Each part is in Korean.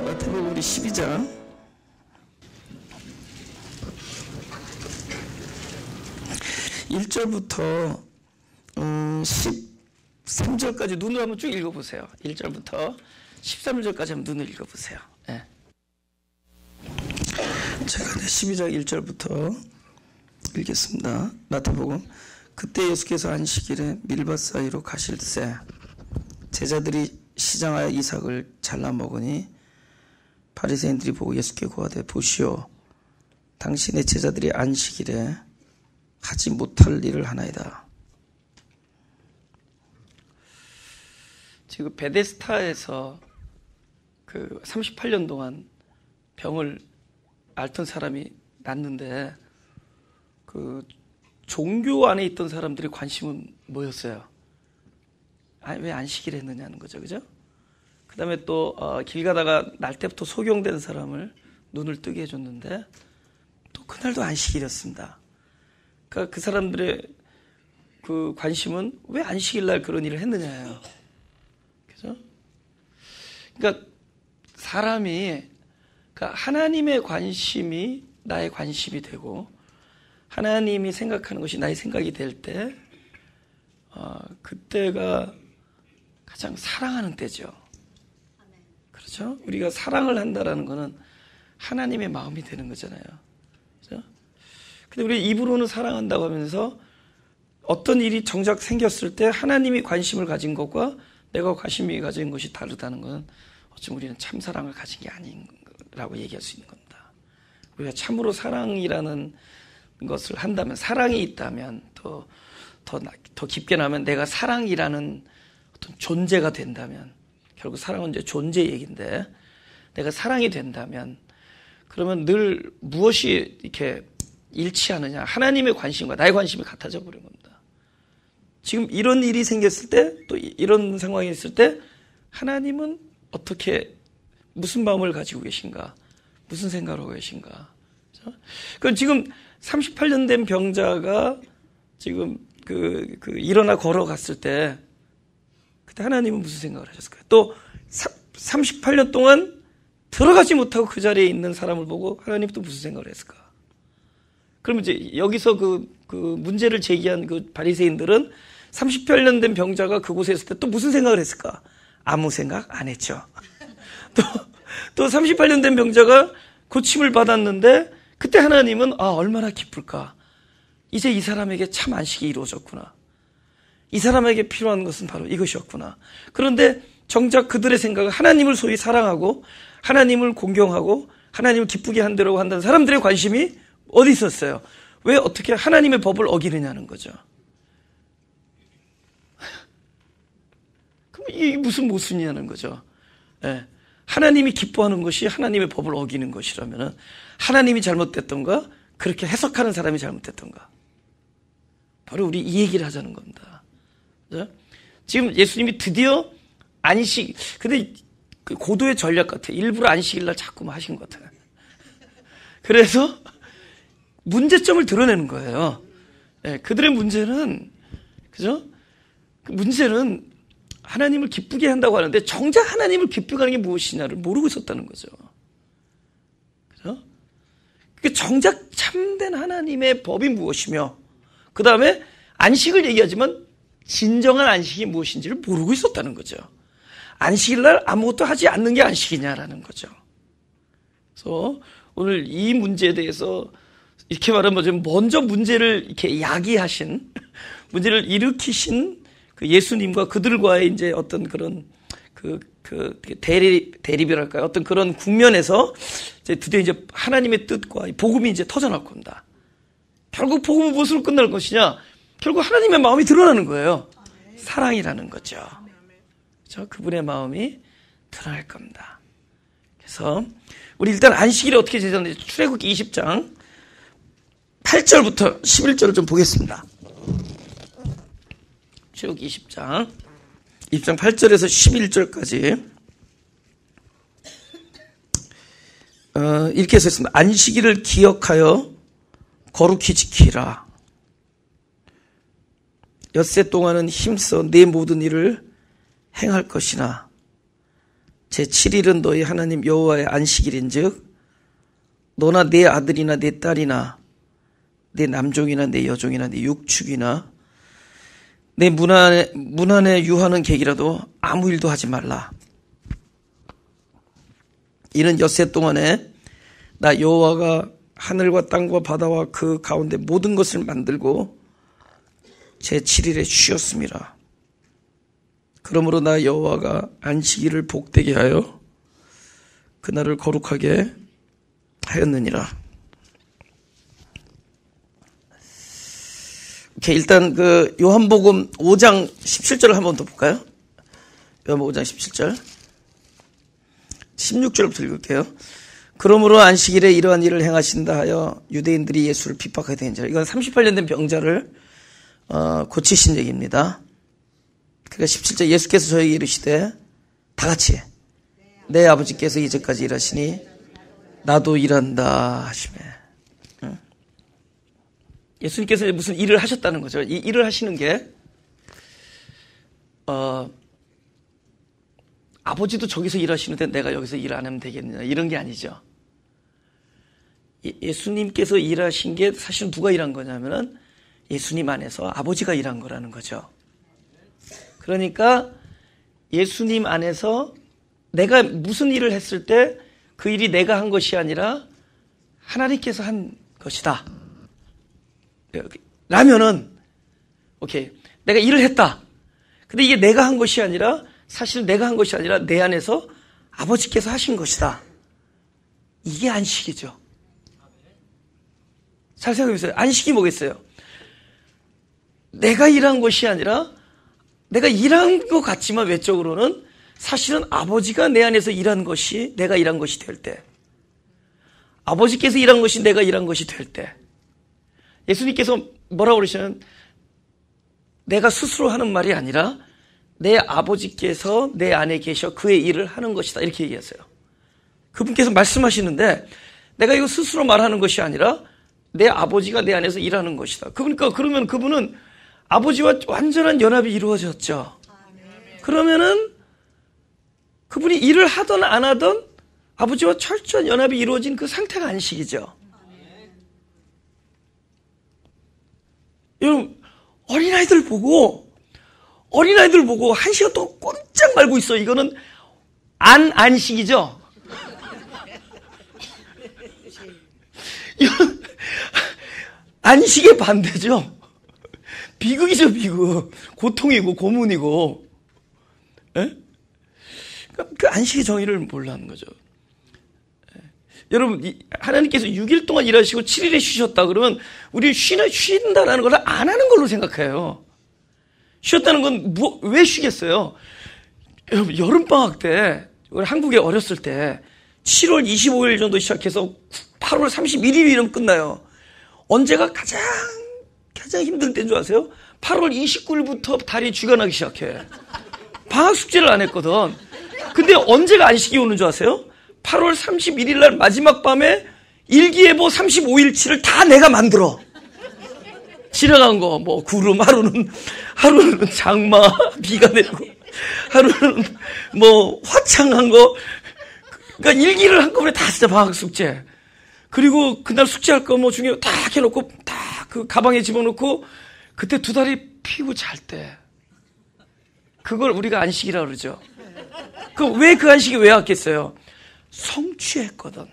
마태복음 우리 12장 1절부터 13절까지 눈으로 한번 쭉 읽어보세요. 1절부터 13절까지 한번 눈을 읽어보세요. 네. 제가 12장 1절부터 읽겠습니다. 마태복음. 그때 예수께서 안식일에 밀밭 사이로 가실새 제자들이 시장하여 이삭을 잘라 먹으니 바리새인들이 보고 예수께 고하되 보시오, 당신의 제자들이 안식일에 하지 못할 일을 하나이다. 지금 베데스다에서 그 38년 동안 병을 앓던 사람이 났는데 그 종교 안에 있던 사람들의 관심은 뭐였어요? 왜 안식일 했느냐는 거죠, 그죠? 그 다음에 또 길 가다가 날 때부터 소경된 사람을 눈을 뜨게 해줬는데 또 그날도 안식일이었습니다. 그러니까 그 사람들의 그 관심은 왜 안식일 날 그런 일을 했느냐예요. 그죠? 그러니까 사람이 그러니까 하나님의 관심이 나의 관심이 되고 하나님이 생각하는 것이 나의 생각이 될 때 그때가 가장 사랑하는 때죠. 그렇죠? 우리가 사랑을 한다라는 것은 하나님의 마음이 되는 거잖아요. 그렇죠? 근데 우리 입으로는 사랑한다고 하면서 어떤 일이 정작 생겼을 때 하나님이 관심을 가진 것과 내가 관심이 가진 것이 다르다는 것은 어쩌면 우리는 참 사랑을 가진 게 아닌라고 얘기할 수 있는 겁니다. 우리가 참으로 사랑이라는 것을 한다면, 사랑이 있다면, 더 깊게 나면 내가 사랑이라는 어떤 존재가 된다면, 결국 사랑은 이제 존재 얘기인데, 내가 사랑이 된다면, 그러면 늘 무엇이 이렇게 일치하느냐? 하나님의 관심과 나의 관심이 같아져 버린 겁니다. 지금 이런 일이 생겼을 때, 또 이런 상황이 있을 때, 하나님은 어떻게, 무슨 마음을 가지고 계신가? 무슨 생각을 하고 계신가? 그럼 지금 38년 된 병자가 지금 일어나 걸어갔을 때, 그때 하나님은 무슨 생각을 하셨을까요? 또 38년 동안 들어가지 못하고 그 자리에 있는 사람을 보고 하나님은 또 무슨 생각을 했을까? 그러면 이제 여기서 그 문제를 제기한 그 바리새인들은 38년 된 병자가 그곳에 있을 때 또 무슨 생각을 했을까? 아무 생각 안 했죠. 또 38년 된 병자가 고침을 받았는데 그때 하나님은 얼마나 기쁠까? 이제 이 사람에게 참 안식이 이루어졌구나. 이 사람에게 필요한 것은 바로 이것이었구나. 그런데 정작 그들의 생각은 하나님을 소위 사랑하고 하나님을 공경하고 하나님을 기쁘게 한다고 한다는 사람들의 관심이 어디 있었어요? 왜 어떻게 하나님의 법을 어기느냐는 거죠. 그럼 이게 무슨 모순이냐는 거죠. 예. 하나님이 기뻐하는 것이 하나님의 법을 어기는 것이라면 하나님이 잘못됐던가 그렇게 해석하는 사람이 잘못됐던가. 바로 우리 이 얘기를 하자는 겁니다. 그렇죠? 지금 예수님이 드디어 안식, 근데 그 고도의 전략 같아요. 일부러 안식일 날 자꾸만 하신 것 같아요. 그래서 문제점을 드러내는 거예요. 네, 그들의 문제는, 그죠? 그 문제는 하나님을 기쁘게 한다고 하는데 정작 하나님을 기쁘게 하는 게 무엇이냐를 모르고 있었다는 거죠. 그죠? 정작 참된 하나님의 법이 무엇이며 그 다음에 안식을 얘기하지만 진정한 안식이 무엇인지를 모르고 있었다는 거죠. 안식일 날 아무것도 하지 않는 게 안식이냐라는 거죠. 그래서 오늘 이 문제에 대해서 이렇게 말하면 먼저 문제를 이렇게 야기하신, 문제를 일으키신 그 예수님과 그들과의 이제 어떤 그런 대립이랄까요? 어떤 그런 국면에서 이제 드디어 이제 하나님의 뜻과 복음이 이제 터져나올 겁니다. 결국 복음은 무엇으로 끝날 것이냐? 결국 하나님의 마음이 드러나는 거예요. 사랑이라는 거죠. 그렇죠? 그분의 마음이 드러날 겁니다. 그래서 우리 일단 안식일에 어떻게 제정되는지 출애굽기 20장 8절부터 11절을 좀 보겠습니다. 출애굽기 20장 8절에서 11절까지 이렇게 써 있습니다. 안식일을 기억하여 거룩히 지키라. 엿새 동안은 힘써 내 모든 일을 행할 것이나 제7일은 너희 하나님 여호와의 안식일인즉 너나 네 아들이나 네 딸이나 내 남종이나 내 여종이나 내 육축이나 내 문안에 유하는 객이라도 아무 일도 하지 말라. 이는 엿새 동안에 나 여호와가 하늘과 땅과 바다와 그 가운데 모든 것을 만들고 제7일에 쉬었음이라. 그러므로 나 여호와가 안식일을 복되게 하여 그날을 거룩하게 하였느니라. 오케이, 일단 그 요한복음 5장 17절을 한번 더 볼까요? 요한복음 5장 17절. 16절부터 읽을게요. 그러므로 안식일에 이러한 일을 행하신다 하여 유대인들이 예수를 핍박하게 된지라. 이건 38년 된 병자를 고치신 얘기입니다. 그러니까 17절 예수께서 저에게 이르시되 다 같이 내 아버지께서 이제까지 일하시니 나도 일한다 하시매. 예수님께서 무슨 일을 하셨다는 거죠. 이 일을 하시는 게 아버지도 저기서 일하시는데 내가 여기서 일 안 하면 되겠느냐 이런 게 아니죠. 예수님께서 일하신 게 사실은 누가 일한 거냐면은 예수님 안에서 아버지가 일한 거라는 거죠. 그러니까 예수님 안에서 내가 무슨 일을 했을 때 그 일이 내가 한 것이 아니라 하나님께서 한 것이다 라면은 오케이, 내가 일을 했다. 근데 이게 내가 한 것이 아니라 사실 내가 한 것이 아니라 내 안에서 아버지께서 하신 것이다. 이게 안식이죠. 잘 생각해보세요. 안식이 뭐겠어요? 내가 일한 것이 아니라 내가 일한 것 같지만 외적으로는 사실은 아버지가 내 안에서 일한 것이 내가 일한 것이 될 때, 아버지께서 일한 것이 내가 일한 것이 될 때, 예수님께서 뭐라고 그러시냐면 내가 스스로 하는 말이 아니라 내 아버지께서 내 안에 계셔 그의 일을 하는 것이다 이렇게 얘기했어요. 그분께서 말씀하시는데 내가 이거 스스로 말하는 것이 아니라 내 아버지가 내 안에서 일하는 것이다. 그러니까 그러면 그분은 아버지와 완전한 연합이 이루어졌죠. 그러면은 그분이 일을 하든 안 하든 아버지와 철저한 연합이 이루어진 그 상태가 안식이죠. 여러분, 어린아이들 보고 1시간 동안 꼼짝 말고 있어. 이거는 안식이죠. 이건 안식의 반대죠. 비극이죠, 비극. 고통이고 고문이고. 에? 그 안식의 정의를 몰라는 거죠. 여러분, 하나님께서 6일 동안 일하시고 7일에 쉬셨다 그러면 우리 쉰다라는 걸 안 하는 걸로 생각해요. 쉬었다는 건 왜 쉬겠어요? 여러분, 여름방학 때 우리 한국에 어렸을 때 7월 25일 정도 시작해서 8월 31일이면 끝나요. 언제가 가장 힘들 때인 줄 아세요? 8월 29일부터 달이 쥐가 나기 시작해. 방학 숙제를 안 했거든. 근데 언제가 안식이 오는 줄 아세요? 8월 31일 날 마지막 밤에 일기예보 35일치를 다 내가 만들어. 지나간 거, 뭐, 구름, 하루는 장마, 비가 내리고, 하루는 뭐, 화창한 거. 그러니까 일기를 한꺼번에 다 쓰자, 방학 숙제. 그리고 그날 숙제할 거 뭐 중에 다 해놓고, 다 그 가방에 집어넣고, 그때 두 다리 피고 잘 때. 그걸 우리가 안식이라고 그러죠. 왜 그 안식이 왜 왔겠어요? 성취했거든.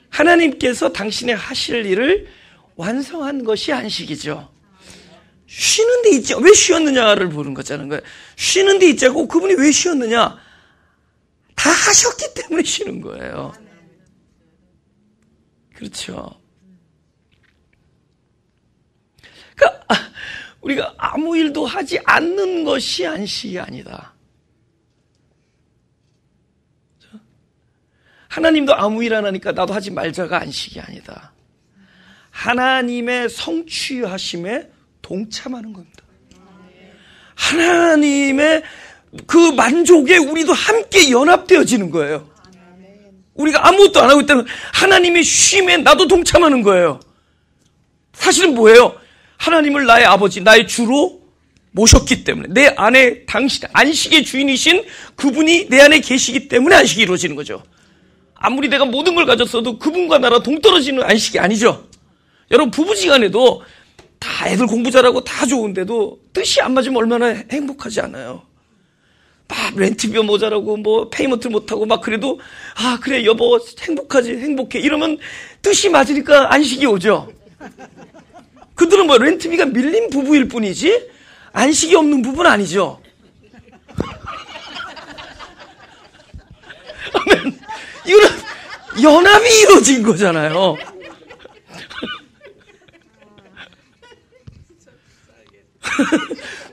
하나님께서 당신의 하실 일을 완성한 것이 안식이죠. 쉬는 데 있지, 왜 쉬었느냐를 보는 거잖아요. 쉬는 데 있지 않고 그분이 왜 쉬었느냐? 다 하셨기 때문에 쉬는 거예요. 그렇죠. 그러니까 우리가 아무 일도 하지 않는 것이 안식이 아니다. 하나님도 아무 일 안 하니까 나도 하지 말자가 안식이 아니다. 하나님의 성취하심에 동참하는 겁니다. 하나님의 그 만족에 우리도 함께 연합되어지는 거예요. 우리가 아무것도 안 하고 있다면 하나님의 쉼에 나도 동참하는 거예요. 사실은 뭐예요? 하나님을 나의 아버지, 나의 주로 모셨기 때문에, 내 안에 당신 안식의 주인이신 그분이 내 안에 계시기 때문에 안식이 이루어지는 거죠. 아무리 내가 모든 걸 가졌어도 그분과 나랑 동떨어지는 안식이 아니죠. 여러분, 부부지간에도 다 애들 공부 잘하고 다 좋은데도 뜻이 안 맞으면 얼마나 행복하지 않아요. 막 렌트비가 모자라고 뭐 페이먼트 못하고 막 그래도 그래 여보 행복하지, 행복해 이러면 뜻이 맞으니까 안식이 오죠. 그들은 뭐 렌트비가 밀린 부부일 뿐이지 안식이 없는 부부는 아니죠. 이거는 연합이 이루어진 거잖아요.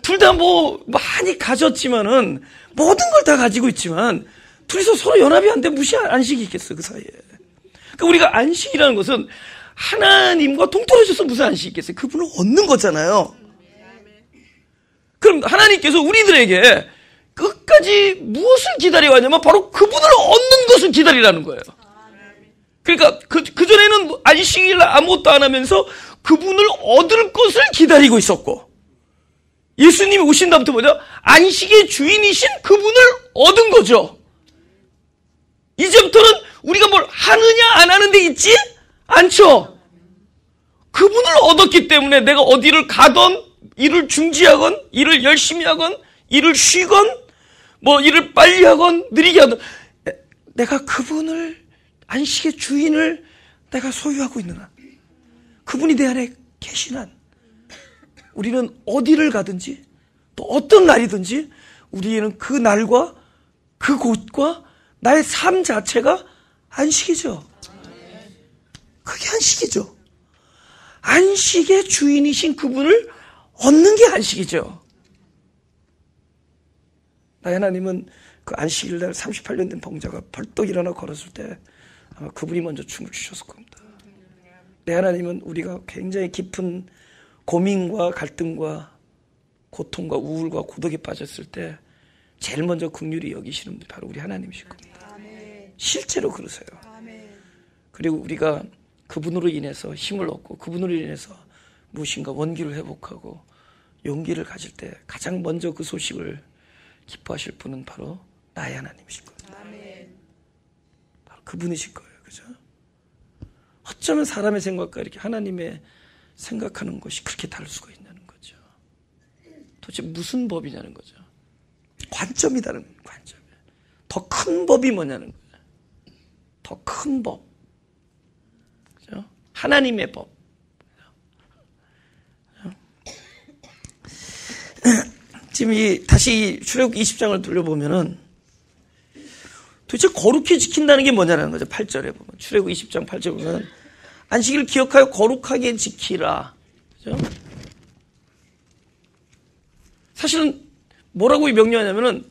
둘 다 뭐 많이 가졌지만은 모든 걸 다 가지고 있지만 둘이서 서로 연합이 안 돼 무시할 안식이 있겠어 그 사이에. 그러니까 우리가 안식이라는 것은 하나님과 동떨어져서 무슨 안식이 있겠어요? 그분을 얻는 거잖아요. 그럼 하나님께서 우리들에게 끝까지 무엇을 기다려왔냐면 바로 그분을 얻는 것을 기다리라는 거예요. 그러니까 그전에는 안식일 아무것도 안 하면서 그분을 얻을 것을 기다리고 있었고, 예수님이 오신 다음부터 뭐죠? 안식의 주인이신 그분을 얻은 거죠. 이제부터는 우리가 뭘 하느냐 안 하는 데 있지 않죠. 그분을 얻었기 때문에 내가 어디를 가던, 일을 중지하건, 일을 열심히 하건, 일을 쉬건, 뭐 일을 빨리 하건 느리게 하건, 내가 그분을, 안식의 주인을 내가 소유하고 있는 한, 그분이 내 안에 계신 한, 우리는 어디를 가든지 또 어떤 날이든지 우리는 그 날과 그 곳과 나의 삶 자체가 안식이죠. 그게 안식이죠. 안식의 주인이신 그분을 얻는 게 안식이죠. 나의 하나님은 그 안식일 날 38년 된 병자가 벌떡 일어나 걸었을 때 아마 그분이 먼저 춤을 추셨을 겁니다. 내 하나님은 우리가 굉장히 깊은 고민과 갈등과 고통과 우울과 고독에 빠졌을 때 제일 먼저 긍휼히 여기시는 분이 바로 우리 하나님이실 겁니다. 실제로 그러세요. 그리고 우리가 그분으로 인해서 힘을 얻고 그분으로 인해서 무엇인가 원기를 회복하고 용기를 가질 때 가장 먼저 그 소식을 기뻐하실 분은 바로 나의 하나님이실 겁니다. 바로 그분이실 거예요. 그죠? 어쩌면 사람의 생각과 이렇게 하나님의 생각하는 것이 그렇게 다를 수가 있냐는 거죠. 도대체 무슨 법이냐는 거죠. 관점이 다른 거예요. 관점이. 더 큰 법이 뭐냐는 거예요. 더 큰 법. 그죠? 하나님의 법. 지금 다시 출애굽 20장을 돌려보면은 도대체 거룩히 지킨다는 게 뭐냐는 거죠. 8절에 보면. 출애굽 20장 8절에 보면 안식일을 기억하여 거룩하게 지키라. 그죠? 사실은 뭐라고 명령하냐면은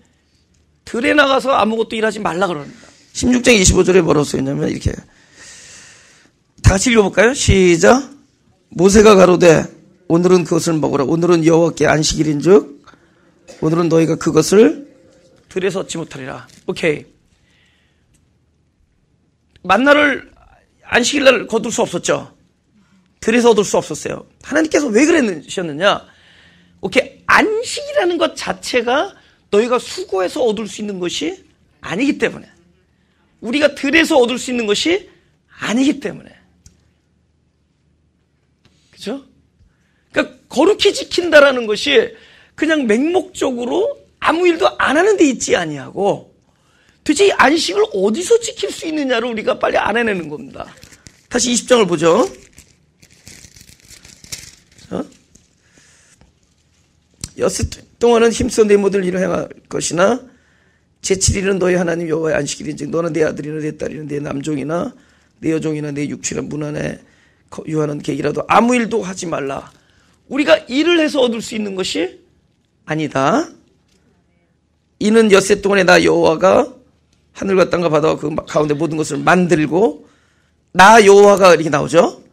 들에 나가서 아무것도 일하지 말라 그럽니다. 16장 25절에 뭐라고 써있냐면 이렇게. 다 같이 읽어볼까요? 시작. 모세가 가로되 오늘은 그것을 먹으라. 오늘은 여호와께 안식일인즉 오늘은 너희가 그것을 들에서 얻지 못하리라. 오케이. 만나를 안식일날 거둘 수 없었죠. 들에서 얻을 수 없었어요. 하나님께서 왜 그러셨느냐? 오케이, 안식이라는 것 자체가 너희가 수고해서 얻을 수 있는 것이 아니기 때문에, 우리가 들에서 얻을 수 있는 것이 아니기 때문에, 그죠? 그러니까 거룩히 지킨다라는 것이 그냥 맹목적으로 아무 일도 안 하는 데 있지 아니하고, 도대체 이 안식을 어디서 지킬 수 있느냐를 우리가 빨리 알아내는 겁니다. 다시 20장을 보죠. 엿새 동안은 힘써 내 모든 일을 행할 것이나 제7일은 너희 하나님 여호와의 안식일인즉 너는 내 아들이나 내 딸이나 내 남종이나 내 여종이나 내 육체나 문 안에 유하는 객이라도 아무 일도 하지 말라. 우리가 일을 해서 얻을 수 있는 것이 아니다. 이는 엿새 동안에 나 여호와가 하늘과 땅과 바다와 그 가운데 모든 것을 만들고 나 여호와가 이렇게 나오죠.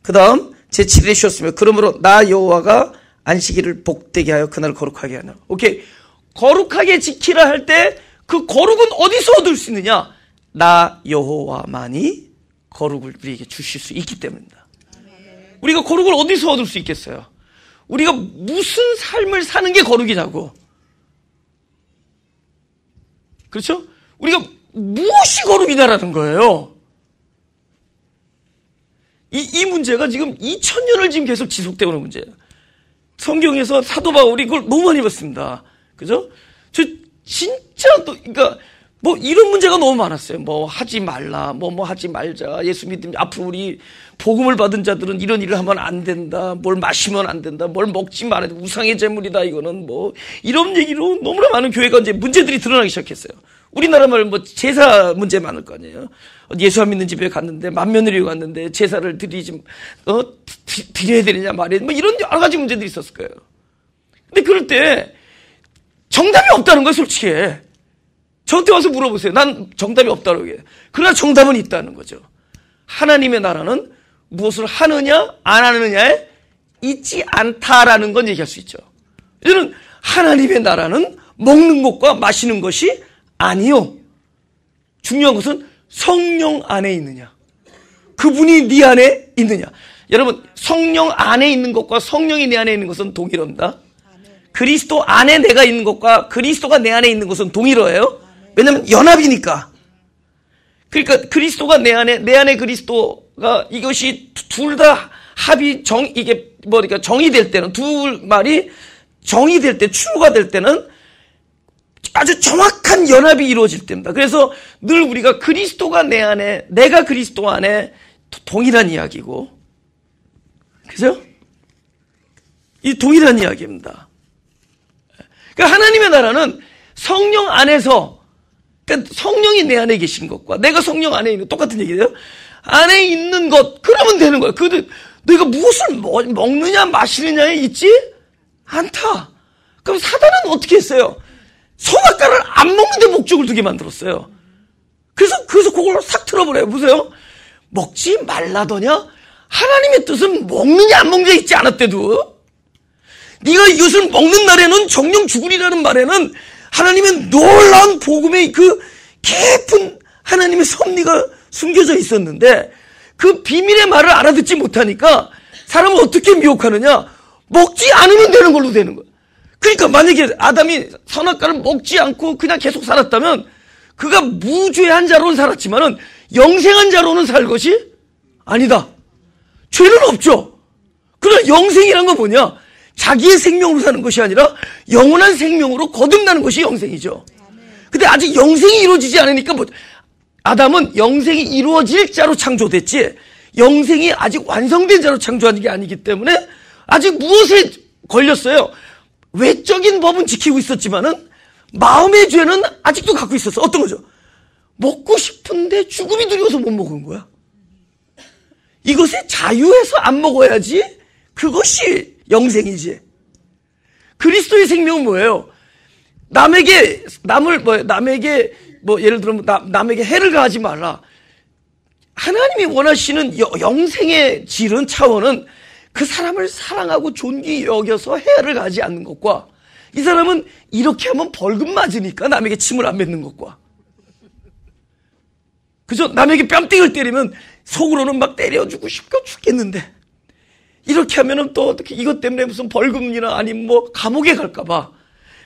그 다음 제7일에 쉬었으며 그러므로 나 여호와가 안식일을 복되게 하여 그날을 거룩하게 하나. 오케이. 거룩하게 지키라 할 때 그 거룩은 어디서 얻을 수 있느냐? 나 여호와만이 거룩을 우리에게 주실 수 있기 때문입니다. 우리가 거룩을 어디서 얻을 수 있겠어요? 우리가 무슨 삶을 사는 게 거룩이냐고. 그렇죠? 우리가 무엇이 거룩이냐라는 거예요. 이 문제가 지금 2000년을 지금 계속 지속되고 있는 문제예요. 성경에서 사도 바울이 그걸 너무 많이 봤습니다. 그죠? 저 진짜 그러니까 뭐 이런 문제가 너무 많았어요. 뭐 하지 말라, 뭐 하지 말자. 예수 믿으면 앞으로 우리 복음을 받은 자들은 이런 일을 하면 안 된다. 뭘 마시면 안 된다. 뭘 먹지 말아야 돼. 우상의 제물이다. 이거는 뭐 이런 얘기로 너무나 많은 교회가 이제 문제들이 드러나기 시작했어요. 우리나라 말 뭐 제사 문제 많을 거 아니에요. 예수 안 믿는 집에 갔는데 맏며느리가 갔는데 제사를 드려야 되느냐 말이야. 뭐 이런 여러 가지 문제들이 있었을 거예요. 근데 그럴 때 정답이 없다는 거예요, 솔직히. 저한테 와서 물어보세요. 난 정답이 없다고 얘기해요. 그러나 정답은 있다는 거죠. 하나님의 나라는 무엇을 하느냐 안 하느냐에 있지 않다라는 건 얘기할 수 있죠. 이제는 하나님의 나라는 먹는 것과 마시는 것이 아니요. 중요한 것은 성령 안에 있느냐. 그분이 네 안에 있느냐. 여러분, 성령 안에 있는 것과 성령이 내 안에 있는 것은 동일합니다. 그리스도 안에 내가 있는 것과 그리스도가 내 안에 있는 것은 동일해요. 왜냐하면 연합이니까. 그러니까 그리스도가 내 안에 그리스도가 이것이 둘 다 합이 이게 그러니까 정이 될 때는 둘 말이 정이 될 때 추구가 될 때는 아주 정확한 연합이 이루어질 때입니다. 그래서 늘 우리가 그리스도가 내 안에, 내가 그리스도 안에 동일한 이야기고, 그죠? 이 동일한 이야기입니다. 그러니까 하나님의 나라는 성령 안에서, 그러니까 성령이 내 안에 계신 것과 내가 성령 안에 있는 똑같은 얘기예요. 안에 있는 것, 그러면 되는 거야. 내가 무엇을 먹느냐 마시느냐에 있지 않다. 그럼 사단은 어떻게 했어요? 선악과를 안 먹는 데 목적을 두게 만들었어요. 그래서 그걸 싹 틀어버려요. 보세요. 먹지 말라더냐? 하나님의 뜻은 먹느냐 안 먹느냐 있지 않았대도. 네가 이것을 먹는 날에는 정령 죽으리라는 말에는 하나님의 놀라운 복음의 그 깊은 하나님의 섭리가 숨겨져 있었는데 그 비밀의 말을 알아듣지 못하니까 사람은 어떻게 미혹하느냐? 먹지 않으면 되는 걸로 되는 거야. 그러니까 만약에 아담이 선악과를 먹지 않고 그냥 계속 살았다면 그가 무죄한 자로는 살았지만은 영생한 자로는 살 것이 아니다. 죄는 없죠. 그러나 영생이란 건 뭐냐? 자기의 생명으로 사는 것이 아니라 영원한 생명으로 거듭나는 것이 영생이죠. 근데 아직 영생이 이루어지지 않으니까 아담은 영생이 이루어질 자로 창조됐지 영생이 아직 완성된 자로 창조한 게 아니기 때문에 아직 무엇에 걸렸어요? 외적인 법은 지키고 있었지만은 마음의 죄는 아직도 갖고 있었어. 어떤 거죠? 먹고 싶은데 죽음이 두려워서 못 먹은 거야. 이것에 자유해서 안 먹어야지 그것이 영생이지. 그리스도의 생명은 뭐예요? 남에게 예를 들면 남에게 해를 가하지 말라. 하나님이 원하시는 영생의 질은 차원은 그 사람을 사랑하고 존귀 여겨서 해를 가하지 않는 것과 이 사람은 이렇게 하면 벌금 맞으니까 남에게 침을 안 뱉는 것과 그죠? 남에게 뺨때기를 때리면 속으로는 막 때려주고 싶고 죽겠는데 이렇게 하면은 또 어떻게 이것 때문에 무슨 벌금이나 아니면 뭐 감옥에 갈까봐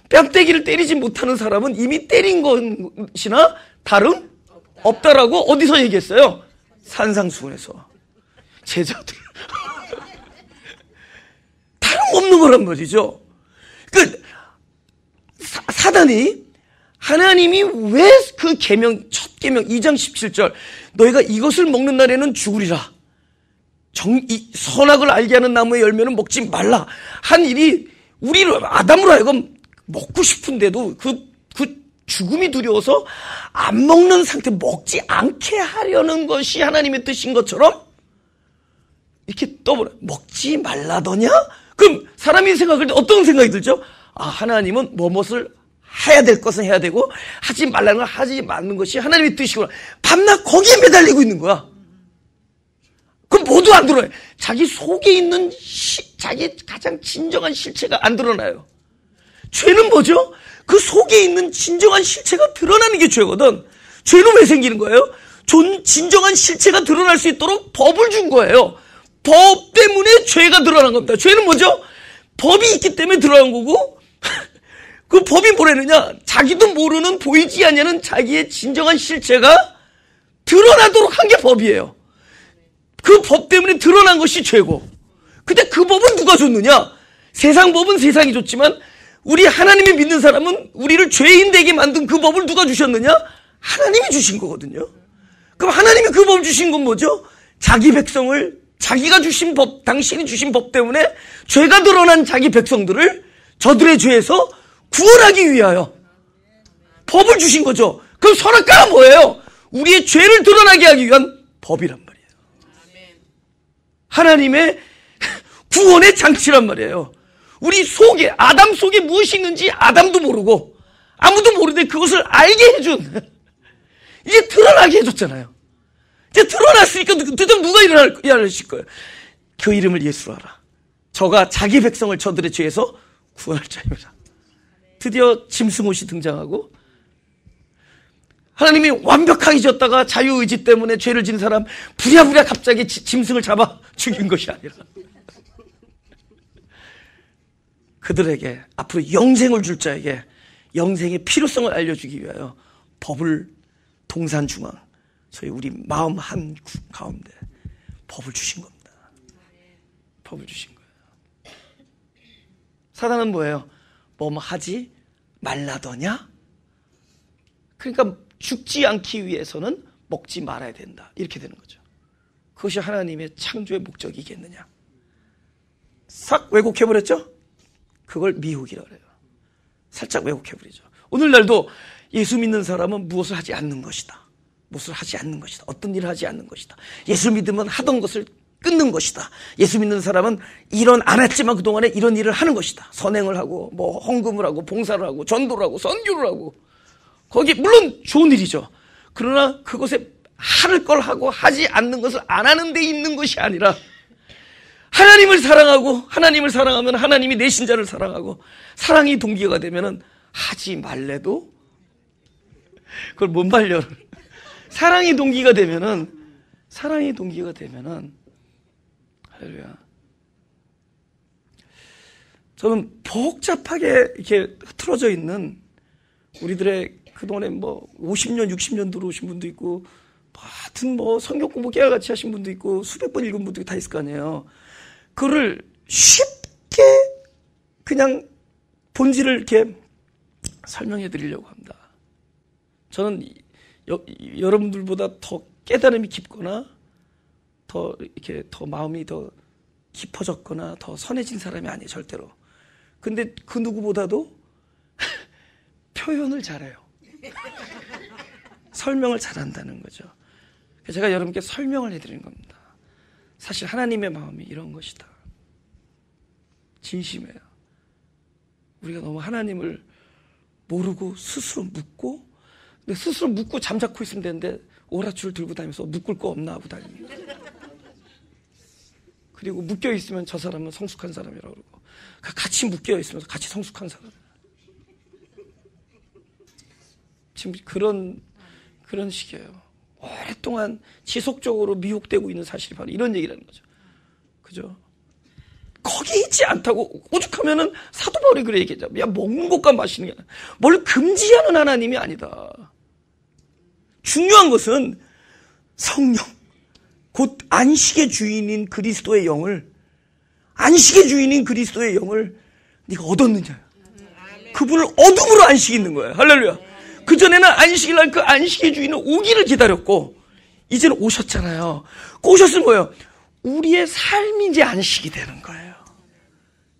뺨때기를 때리지 못하는 사람은 이미 때린 것이나 다름 없다라고 어디서 얘기했어요? 산상수훈에서. 제자들 다름없는 거란 말이죠. 사단이 하나님이 왜 그 첫 계명 2장 17절 너희가 이것을 먹는 날에는 죽으리라. 선악을 알게 하는 나무의 열매는 먹지 말라. 한 일이 우리를 아담으로 하여금 먹고 싶은데도 그 죽음이 두려워서 안 먹는 상태 먹지 않게 하려는 것이 하나님의 뜻인 것처럼 이렇게 떠버려. 먹지 말라더냐? 그럼 사람이 생각할 때 어떤 생각이 들죠? 하나님은 무엇을 해야 될 것은 해야 되고 하지 말라는 걸 하지 말는 것이 하나님의 뜻이구나. 밤낮 거기에 매달리고 있는 거야. 그럼 모두 안 드러나요. 자기 속에 있는 자기 가장 진정한 실체가 안 드러나요. 죄는 뭐죠? 그 속에 있는 진정한 실체가 드러나는 게 죄거든. 죄는 왜 생기는 거예요? 진정한 실체가 드러날 수 있도록 법을 준 거예요. 법 때문에 죄가 드러난 겁니다. 죄는 뭐죠? 법이 있기 때문에 들어간 거고 그 법이 뭐라느냐? 자기도 모르는 보이지 않는 자기의 진정한 실체가 드러나도록 한 게 법이에요. 그 법 때문에 드러난 것이 죄고. 근데 그 법은 누가 줬느냐? 세상 법은 세상이 줬지만 우리 하나님이 믿는 사람은 우리를 죄인 되게 만든 그 법을 누가 주셨느냐? 하나님이 주신 거거든요. 그럼 하나님이 그 법을 주신 건 뭐죠? 자기 백성을 자기가 주신 법, 당신이 주신 법 때문에 죄가 드러난 자기 백성들을 저들의 죄에서 구원하기 위하여 법을 주신 거죠. 그럼 선악과가 뭐예요? 우리의 죄를 드러나게 하기 위한 법이란 말이에요. 하나님의 구원의 장치란 말이에요. 우리 속에, 아담 속에 무엇이 있는지 아담도 모르고 아무도 모르는데 그것을 알게 해준, 이제 드러나게 해줬잖아요. 이제 드러났으니까 드디어 누가 일어나실 거예요? 그 이름을 예수로 하라. 저가 자기 백성을 저들의 죄에서 구원할 자입니다. 드디어 짐승 옷이 등장하고, 하나님이 완벽하게 지었다가 자유의지 때문에 죄를 지은 사람 부랴부랴 갑자기 짐승을 잡아 죽인 것이 아니라 그들에게 앞으로 영생을 줄 자에게 영생의 필요성을 알려주기 위하여 법을 동산중앙, 저희 우리 마음 한 가운데 법을 주신 겁니다. 법을 주신 거예요. 사단은 뭐예요? 뭐 하지 말라더냐? 그러니까 죽지 않기 위해서는 먹지 말아야 된다, 이렇게 되는 거죠. 그것이 하나님의 창조의 목적이겠느냐? 싹 왜곡해버렸죠? 그걸 미혹이라고 해요. 살짝 왜곡해버리죠. 오늘날도 예수 믿는 사람은 무엇을 하지 않는 것이다, 무엇을 하지 않는 것이다, 어떤 일을 하지 않는 것이다, 예수 믿으면 하던 것을 끊는 것이다, 예수 믿는 사람은 이런 안 했지만 그동안에 이런 일을 하는 것이다, 선행을 하고 뭐 헌금을 하고 봉사를 하고 전도를 하고 선교를 하고, 거기 물론 좋은 일이죠. 그러나 그것에 할 걸 하고 하지 않는 것을 안 하는 데 있는 것이 아니라 하나님을 사랑하고, 하나님을 사랑하면 하나님이 내 신자를 사랑하고, 사랑이 동기가 되면은 하지 말래도 그걸 못 말려. 사랑이 동기가 되면은 할렐루야. 저는 복잡하게 이렇게 흐트러져 있는 우리들의 그동안에 뭐 50년, 60년 들어오신 분도 있고, 하여튼 뭐 성경 공부 깨알같이 하신 분도 있고, 수백 번 읽은 분들이 다 있을 거 아니에요. 그거를 쉽게 그냥 본질을 이렇게 설명해 드리려고 합니다. 저는 여러분들보다 더 깨달음이 깊거나 더 이렇게 더 마음이 더 깊어졌거나 더 선해진 사람이 아니에요, 절대로. 근데 그 누구보다도 표현을 잘해요. 설명을 잘한다는 거죠. 제가 여러분께 설명을 해드리는 겁니다. 사실 하나님의 마음이 이런 것이다. 진심이에요. 우리가 너무 하나님을 모르고 스스로 묻고, 근데 스스로 묻고 잠자코 있으면 되는데 오라줄 들고 다니면서 묶을 거 없나 하고 다닙니다. 그리고 묶여 있으면 저 사람은 성숙한 사람이라고 그러고, 같이 묶여 있으면서 같이 성숙한 사람. 지금 그런 식이에요. 오랫동안 지속적으로 미혹되고 있는 사실이 바로 이런 얘기라는 거죠. 그죠? 거기 있지 않다고 오죽하면은 사도 바울이 그래 얘기하죠. 야, 먹는 것과 마시는 게 아니라 뭘 금지하는 하나님이 아니다. 중요한 것은 성령, 곧 안식의 주인인 그리스도의 영을, 안식의 주인인 그리스도의 영을 네가 얻었느냐. 그분을 얻음으로 안식이 있는 거예요. 할렐루야. 그전에는 안식일 날 그 안식의 주인은 오기를 기다렸고, 이제는 오셨잖아요. 그 오셨으면 뭐예요? 우리의 삶이 이제 안식이 되는 거예요.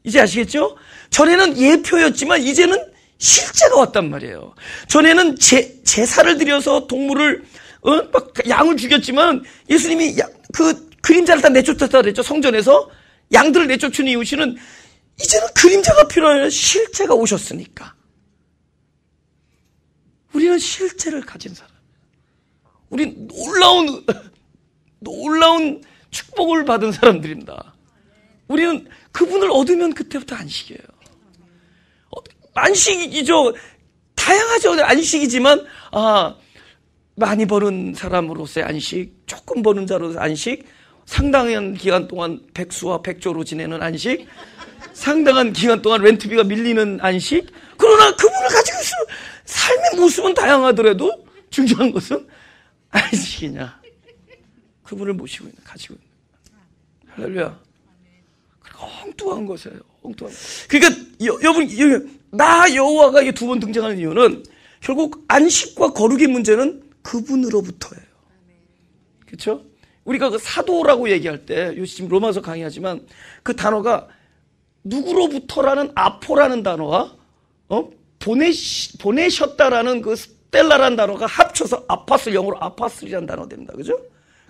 이제 아시겠죠? 전에는 예표였지만 이제는 실제가 왔단 말이에요. 전에는 제사를 드려서 동물을 막 양을 죽였지만 예수님이 그 그림자를 다 내쫓았다 그랬죠. 성전에서 양들을 내쫓은 이유는 이제는 그림자가 필요한 실제가 오셨으니까. 우리는 실제를 가진 사람이에요. 우린 놀라운 축복을 받은 사람들입니다. 우리는 그분을 얻으면 그때부터 안식이에요. 안식이죠. 다양하죠. 안식이지만 많이 버는 사람으로서의 안식, 조금 버는 자로서의 안식, 상당한 기간 동안 백수와 백조로 지내는 안식, 상당한 기간 동안 렌트비가 밀리는 안식. 그러나 그분을 가지고 있어. 삶의 모습은 다양하더라도 중요한 것은 안식이냐. 그분을 모시고 있는, 가지고 있는. 할렐루야. 엉뚱한 것이에요. 엉뚱한 것. 그러니까 여러분, 나 여호와가 이 두 번 등장하는 이유는 결국 안식과 거룩의 문제는 그분으로부터예요. 그렇죠? 우리가 그 사도라고 얘기할 때, 지금 로마서 강의하지만 그 단어가 누구로부터라는 아포라는 단어와 보내셨다라는 그 스텔라라는 단어가 합쳐서 아파스, 영어로 아파스리라는 단어가 됩니다. 그죠?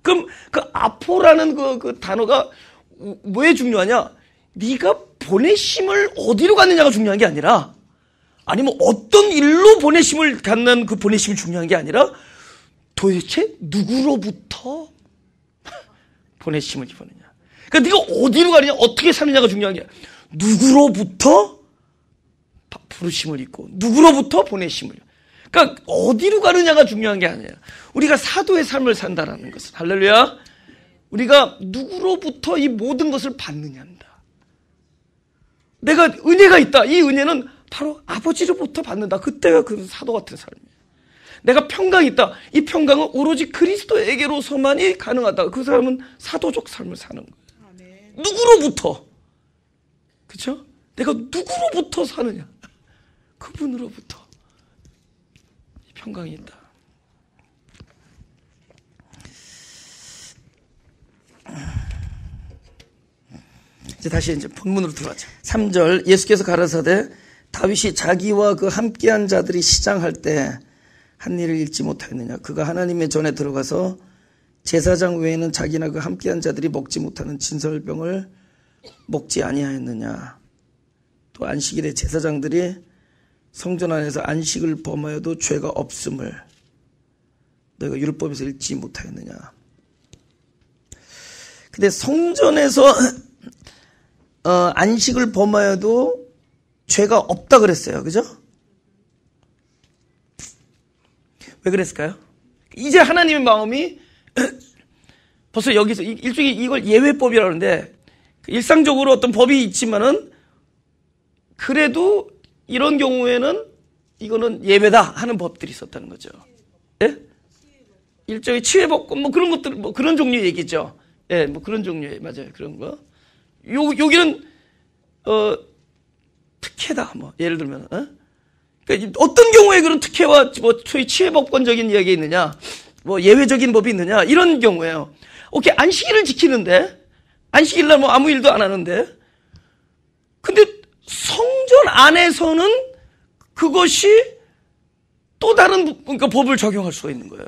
그럼 그 아포라는 그 단어가 왜 중요하냐? 네가 보내심을 어디로 갔느냐가 중요한 게 아니라, 아니면 어떤 일로 보내심을 갖는 그 보내심이 중요한 게 아니라 도대체 누구로부터 보내심을 입었느냐. 그러니까 네가 어디로 가느냐, 어떻게 사느냐가 중요한 게 아니라 누구로부터 부르심을 입고 누구로부터 보내심을. 그러니까 어디로 가느냐가 중요한 게 아니에요. 우리가 사도의 삶을 산다라는 것은, 할렐루야, 우리가 누구로부터 이 모든 것을 받느냐입니다. 내가 은혜가 있다. 이 은혜는 바로 아버지로부터 받는다. 그때가 그 사도 같은 삶이에요. 내가 평강이 있다. 이 평강은 오로지 그리스도에게로서만이 가능하다. 그 사람은 사도적 삶을 사는 거예요. 아멘. 누구로부터? 그렇죠? 내가 누구로부터 사느냐? 그분으로부터 이 평강이 있다. 다시 본문으로 들어가죠. 3절, 예수께서 가라사대 다윗이 자기와 그 함께한 자들이 시장할 때 한 일을 잃지 못하였느냐. 그가 하나님의 전에 들어가서 제사장 외에는 자기나 그 함께한 자들이 먹지 못하는 진설병을 먹지 아니하였느냐. 또 안식일에 제사장들이 성전 안에서 안식을 범하여도 죄가 없음을 너희가 율법에서 읽지 못하였느냐. 근데 성전에서 안식을 범하여도 죄가 없다 그랬어요. 그죠? 왜 그랬을까요? 이제 하나님의 마음이 벌써 여기서 일종의 이걸 예외법이라고 하는데, 일상적으로 어떤 법이 있지만은 그래도 이런 경우에는 이거는 예외다 하는 법들이 있었다는 거죠. 예? 일종의 치외법권 뭐 그런 것들, 뭐 그런 종류의 얘기죠. 예, 뭐 그런 종류의, 맞아요. 그런 거. 여기는 특혜다. 뭐 예를 들면, 그러니까 어떤 경우에 그런 특혜와 뭐 소위 치외법권적인 이야기가 있느냐, 뭐 예외적인 법이 있느냐, 이런 경우에요. 오케이, 안식일을 지키는데, 안식일 날 뭐 아무 일도 안 하는데, 근데 성전 안에서는 그것이 또 다른 그러니까 법을 적용할 수가 있는 거예요.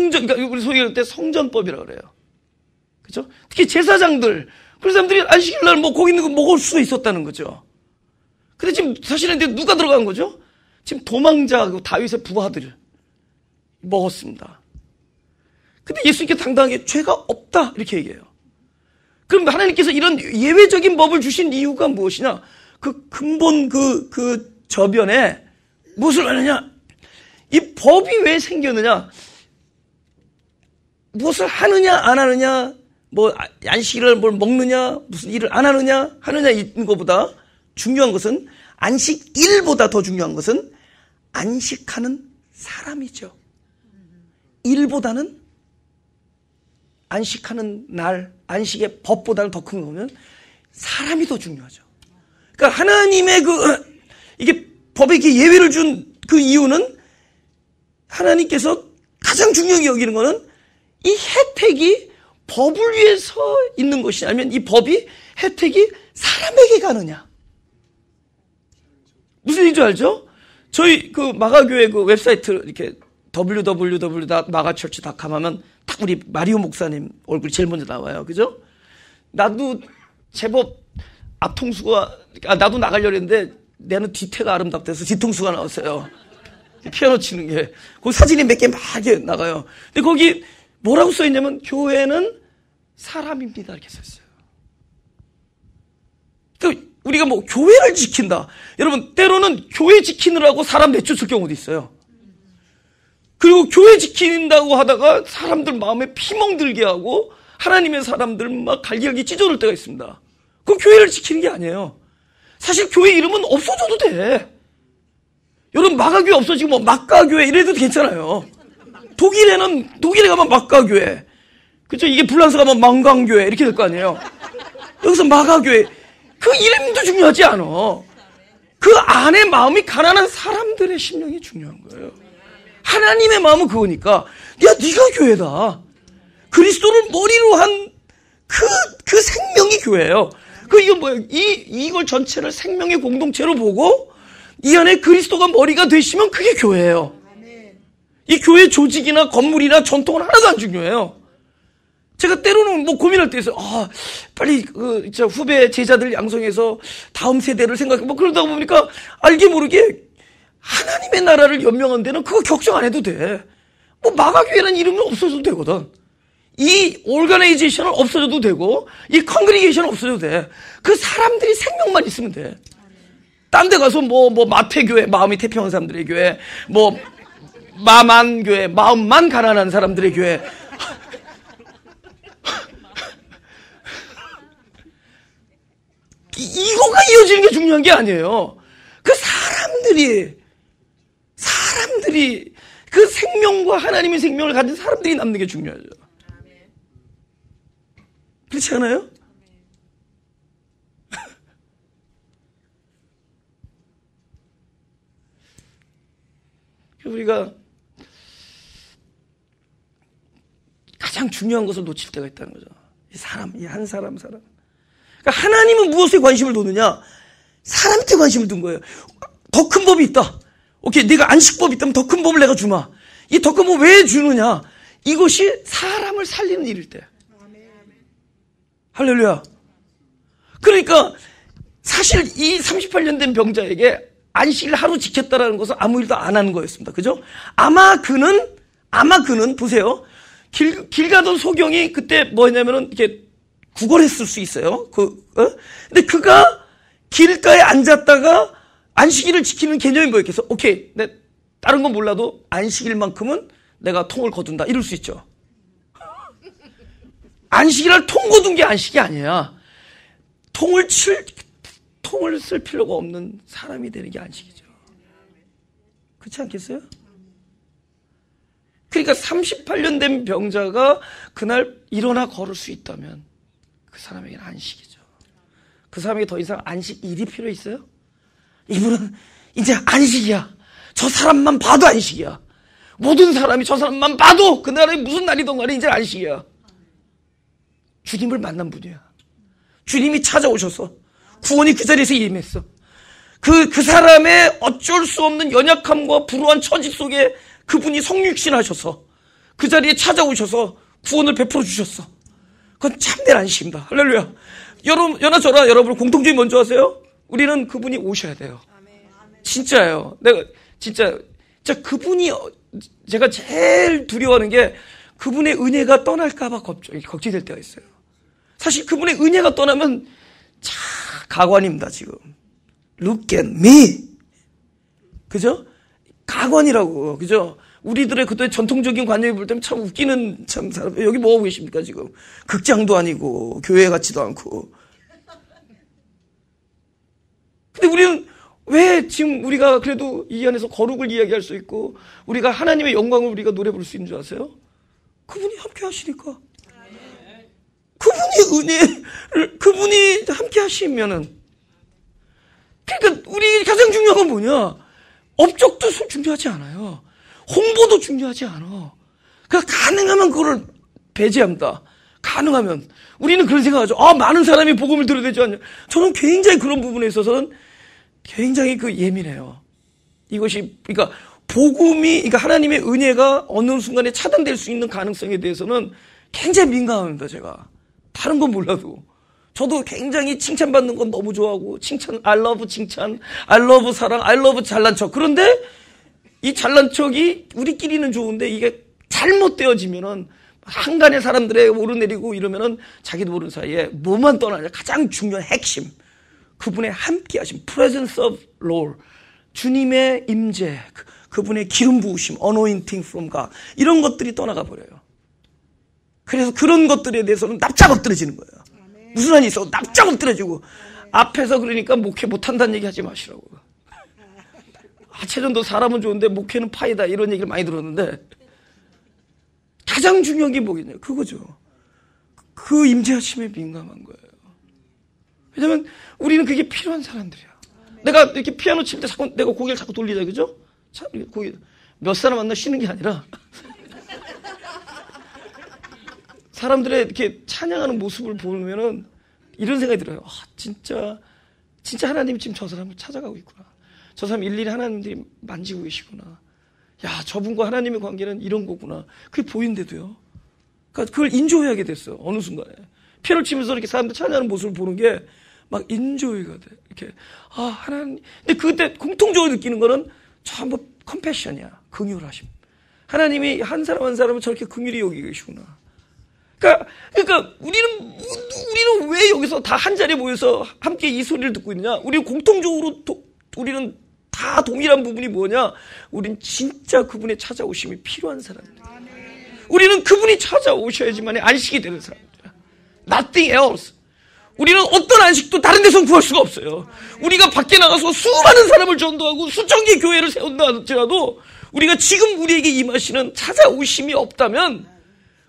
그러니까 우리 소위 할 때 성전법이라고 그래요. 그죠? 특히 제사장들, 그 사람들이 안식일 날 뭐 거기 있는 거 먹을 수도 있었다는 거죠. 근데 지금 사실은 누가 들어간 거죠? 지금 도망자, 다윗의 부하들 먹었습니다. 근데 예수님께 당당하게 죄가 없다 이렇게 얘기해요. 그럼 하나님께서 이런 예외적인 법을 주신 이유가 무엇이냐? 그 근본 그 저변에 무엇을 하느냐? 이 법이 왜 생겼느냐? 무엇을 하느냐 안 하느냐, 뭐 안식일을 뭘 먹느냐, 무슨 일을 안 하느냐 하느냐 있는 것보다 중요한 것은, 안식일보다 더 중요한 것은 안식하는 사람이죠. 일보다는 안식하는 날, 안식의 법보다는 더 큰 거면 사람이 더 중요하죠. 그러니까 하나님의 이게 법에 예외를 준 그 이유는, 하나님께서 가장 중요하게 여기는 거는 이 혜택이 법을 위해서 있는 것이 아니면 이 법이 혜택이 사람에게 가느냐. 무슨 얘기인지 알죠? 저희 그 마가교회 그 웹사이트 이렇게 www.magachurch.com 하면 딱 우리 마리오 목사님 얼굴이 제일 먼저 나와요. 그죠? 나도 제법 앞통수가, 나도 나가려고 했는데 내는 뒤태가 아름답대서 뒤통수가 나왔어요. 피아노 치는 게. 거기 사진이 몇 개 막 나가요. 근데 거기 뭐라고 써있냐면, 교회는 사람입니다 이렇게 써있어요. 그러니까 우리가 뭐 교회를 지킨다. 여러분, 때로는 교회 지키느라고 사람 내쫓을 경우도 있어요. 그리고 교회 지킨다고 하다가 사람들 마음에 피멍들게 하고 하나님의 사람들 막 갈기갈기 찢어놓을 때가 있습니다. 그건 교회를 지키는 게 아니에요. 사실 교회 이름은 없어져도 돼. 여러분 마가교회 없어지고 뭐 막가교회 이래도 괜찮아요. 독일에 가면 막가교회, 그쵸? 이게 불란서 가면 망강교회 이렇게 될 거 아니에요. 여기서 마가교회, 그 이름도 중요하지 않아. 그 안에 마음이 가난한 사람들의 심령이 중요한 거예요. 하나님의 마음은 그거니까, 야, 네가 교회다. 그리스도를 머리로 한 그 생명이 교회예요. 이건 뭐예요? 이걸 전체를 생명의 공동체로 보고 이 안에 그리스도가 머리가 되시면 그게 교회예요. 이 교회 조직이나 건물이나 전통은 하나도 안 중요해요. 제가 때로는 뭐 고민할 때 있어요. 빨리 후배 제자들 양성해서 다음 세대를 생각해. 뭐 그러다 보니까 알게 모르게 하나님의 나라를 연명한 데는 그거 걱정 안 해도 돼. 뭐 마가교회라는 이름은 없어져도 되거든. 이 오르가나이제이션은 없어져도 되고 이 컨그리게이션은 없어져도 돼. 그 사람들이 생명만 있으면 돼. 딴 데 가서 뭐 마태교회, 마음이 태평한 사람들의 교회, 뭐 마만교회, 마음만 가난한 사람들의 교회. 이거가 이어지는 게 중요한 게 아니에요. 그 사람들이 그 생명과 하나님의 생명을 가진 사람들이 남는 게 중요하죠. 그렇지 않아요? 우리가 가장 중요한 것을 놓칠 때가 있다는 거죠. 이 한 사람. 그러니까 하나님은 무엇에 관심을 두느냐? 사람한테 관심을 둔 거예요. 더 큰 법이 있다. 오케이, 내가 안식법이 있다면 더 큰 법을 내가 주마. 이 더 큰 법 왜 주느냐? 이것이 사람을 살리는 일일 때. 할렐루야. 그러니까 사실 이 38년 된 병자에게 안식일 하루 지켰다라는 것은 아무 일도 안 하는 거였습니다. 그죠? 아마 그는 보세요. 길 가던 소경이 그때 뭐냐면은 이렇게 구걸했을 수 있어요. 근데 그가 길가에 앉았다가 안식일을 지키는 개념이 뭐였겠어? 오케이, 다른 건 몰라도 안식일만큼은 내가 통을 거둔다. 이럴 수 있죠. 안식일을 통 거둔 게 안식이 아니야. 통을 쓸 필요가 없는 사람이 되는 게 안식이죠. 그렇지 않겠어요? 그러니까 38년 된 병자가 그날 일어나 걸을 수 있다면 그 사람에게는 안식이죠. 그 사람에게 더 이상 안식일이 필요 있어요? 이분은 이제 안식이야. 저 사람만 봐도 안식이야. 모든 사람이 저 사람만 봐도 그날이 무슨 날이든 간에 이제 안식이야. 주님을 만난 분이야. 주님이 찾아오셔서 구원이 그 자리에서 임했어. 그 사람의 어쩔 수 없는 연약함과 불우한 처지 속에 그분이 성육신 하셔서 그 자리에 찾아오셔서 구원을 베풀어 주셨어. 그건 참된 안식입니다. 할렐루야. 여러분, 저나 여러분 공통점이 뭔지 아세요? 우리는 그분이 오셔야 돼요. 진짜예요. 내가 진짜 그분이, 제가 제일 두려워하는 게 그분의 은혜가 떠날까봐 걱정이 될 때가 있어요. 사실 그분의 은혜가 떠나면 가관입니다, 지금. Look at me. 그죠? 가관이라고, 그죠? 우리들의 그때 전통적인 관념이 볼 때는 참 웃기는 사람. 여기 뭐 하고 계십니까, 지금? 극장도 아니고, 교회 같지도 않고. 근데 우리는 왜 지금 우리가 그래도 이 안에서 거룩을 이야기할 수 있고, 우리가 하나님의 영광을 우리가 노래 부를 수 있는 줄 아세요? 그분이 함께 하시니까. 그분이 함께 하시면은. 그러니까 우리 가장 중요한 건 뭐냐? 업적도 중요하지 않아요. 홍보도 중요하지 않아. 그러니까 가능하면 그거를 배제합니다. 가능하면. 우리는 그런 생각하죠. 많은 사람이 복음을 들어야 되지 않냐. 저는 굉장히 그런 부분에 있어서는 굉장히 예민해요. 이것이, 그러니까 그러니까 하나님의 은혜가 어느 순간에 차단될 수 있는 가능성에 대해서는 굉장히 민감합니다, 제가. 다른 건 몰라도. 저도 굉장히 칭찬받는 건 너무 좋아하고, I love 칭찬, I love 사랑, I love 잘난 척. 그런데 이 잘난 척이 우리끼리는 좋은데 이게 잘못되어지면은 한간의 사람들의 오르내리고 이러면은 자기도 모르는 사이에 뭐만 떠나냐. 가장 중요한 핵심. 그분의 함께 하심, presence of Lord. 주님의 임재, 그분의 기름 부으심, anointing from God. 이런 것들이 떠나가 버려요. 그래서 그런 것들에 대해서는 납작 엎드려지는 거예요. 무슨 한이 있어? 납작 엎드려지고. 앞에서 그러니까 목회 못한다는 얘기 하지 마시라고. 하체전도 사람은 좋은데 목회는 파이다 이런 얘기를 많이 들었는데 가장 중요한 게 뭐겠냐? 그거죠. 그 임재하심에 민감한 거예요. 왜냐면 우리는 그게 필요한 사람들이야. 내가 이렇게 피아노 칠 때 자꾸 내가 고개를 자꾸 돌리자, 그죠? 참, 고개 몇 사람 만나 쉬는 게 아니라 사람들의 이렇게 찬양하는 모습을 보면은 이런 생각이 들어요. 아, 진짜 하나님이 지금 저 사람을 찾아가고 있구나. 저 사람 일일이 하나님들이 만지고 계시구나. 야, 저분과 하나님의 관계는 이런 거구나. 그게 보인대도요. 그러니까 그걸 인조해하게 됐어요. 어느 순간에. 피아노 치면서 이렇게 사람들 찬양하는 모습을 보는 게 막 인조해가 돼. 이렇게. 아, 하나님. 근데 그때 공통적으로 느끼는 거는 전부 컴패션이야. 긍휼하심. 하나님이 한 사람 한 사람을 저렇게 긍휼히 여기고 계시구나. 그러니까 우리는 왜 여기서 다 한 자리에 모여서 함께 이 소리를 듣고 있느냐? 우리는 공통적으로 우리는 다 동일한 부분이 뭐냐? 우린 진짜 그분의 찾아오심이 필요한 사람들. 우리는 그분이 찾아오셔야지만 안식이 되는 사람들이야. Nothing else. 우리는 어떤 안식도 다른 데서 구할 수가 없어요. 우리가 밖에 나가서 수많은 사람을 전도하고 수천 개 교회를 세운다 할지라도 우리가 지금 우리에게 임하시는 찾아오심이 없다면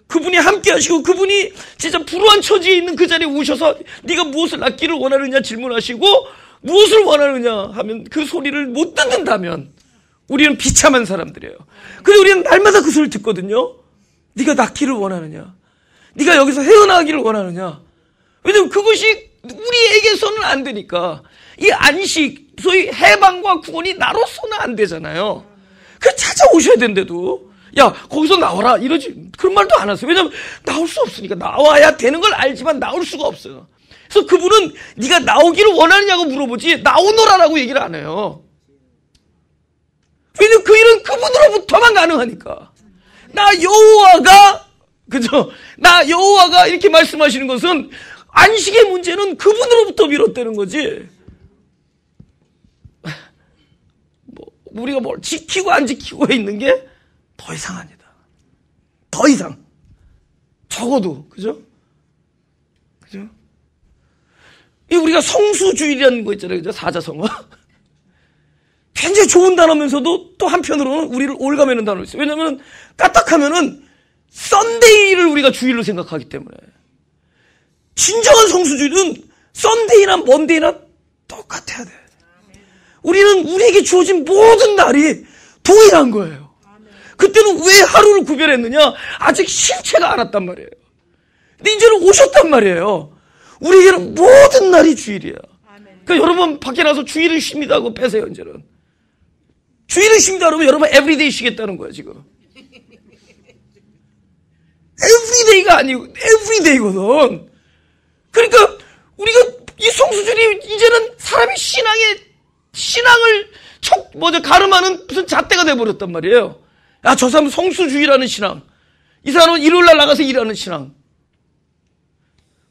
그분이 함께 하시고 그분이 진짜 불우한 처지에 있는 그 자리에 오셔서 네가 무엇을 낳기를 원하느냐 질문하시고 무엇을 원하느냐 하면 그 소리를 못 듣는다면 우리는 비참한 사람들이에요. 그래서 우리는 날마다 그 소리를 듣거든요. 네가 낳기를 원하느냐, 네가 여기서 헤어나가기를 원하느냐. 왜냐면 그것이 우리에게서는 안 되니까. 이 안식, 소위 해방과 구원이 나로서는 안 되잖아요. 그래서 찾아오셔야 된대도 야, 거기서 나와라 이러지 그런 말도 안 하세요. 왜냐면 나올 수 없으니까. 나와야 되는 걸 알지만 나올 수가 없어요. 그래서 그분은 네가 나오기를 원하느냐고 물어보지 나오너라라고 얘기를 안 해요. 왜냐면 그 일은 그분으로부터만 가능하니까. 나 여호와가, 그죠? 나 여호와가 이렇게 말씀하시는 것은 안식의 문제는 그분으로부터 비롯되는 거지. 우리가 뭘 지키고 안 지키고에 있는 게 더 이상합니다. 더 이상. 적어도, 그죠? 그죠? 이 우리가 성수주의라는 거 있잖아요. 그죠? 사자성어. 굉장히 좋은 단어면서도 또 한편으로는 우리를 올가매는 단어가 있어요. 왜냐면 까딱하면은 썬데이를 우리가 주일로 생각하기 때문에. 진정한 성수주의는 썬데이나 먼데이나 똑같아야 돼. 우리는 우리에게 주어진 모든 날이 동일한 거예요. 그때는 왜 하루를 구별했느냐? 아직 실체가 안 왔단 말이에요. 근데 이제는 오셨단 말이에요. 우리에게는 모든 날이 주일이야. 그러니까 여러분 밖에 나서 주일을 쉽니다 하고 빼세요. 이제는. 주일을 쉽니다 그러면 여러분 에브리데이 쉬겠다는 거야 지금. 에브리데이가 아니고 에브리데이거든. 그러니까 우리가 이 성수주의 이제는 사람이 신앙을 가름하는 무슨 잣대가 돼버렸단 말이에요. 야, 저 사람은 성수주의라는 신앙. 이 사람은 일요일날 나가서 일하는 신앙.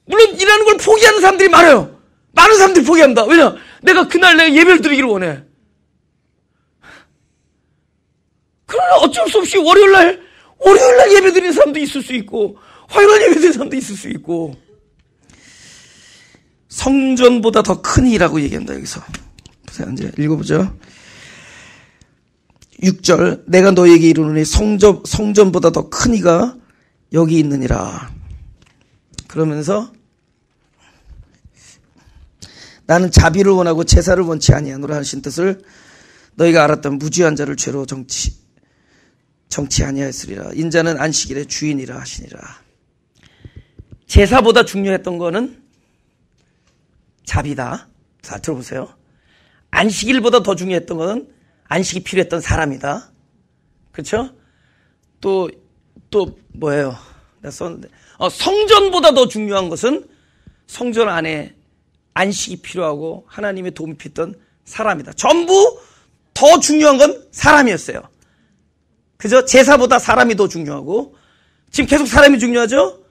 물론 일하는 걸 포기하는 사람들이 많아요. 많은 사람들이 포기합니다. 왜냐? 내가 그날 내가 예배를 드리기를 원해. 그러나 어쩔 수 없이 월요일날 예배 드리는 사람도 있을 수 있고 화요일날 예배 드리는 사람도 있을 수 있고. 성전보다 더 큰 이라고 얘기한다 여기서. 보세요. 이제 읽어보죠. 6절 내가 너에게 이르노니 성전보다 더 큰 이가 여기 있느니라. 그러면서 나는 자비를 원하고 제사를 원치 아니하노라 하신 뜻을 너희가 알았다면 무죄한 자를 죄로 정치 아니하였으리라. 인자는 안식일의 주인이라 하시니라. 제사보다 중요했던 거는 자비다. 자, 들어보세요. 안식일보다 더 중요했던 거는 안식이 필요했던 사람이다. 그렇죠? 또 뭐예요? 내가 썼는데. 성전보다 더 중요한 것은 성전 안에 안식이 필요하고 하나님의 도움이 필요했던 사람이다. 전부 더 중요한 건 사람이었어요. 그죠? 제사보다 사람이 더 중요하고 지금 계속 사람이 중요하죠?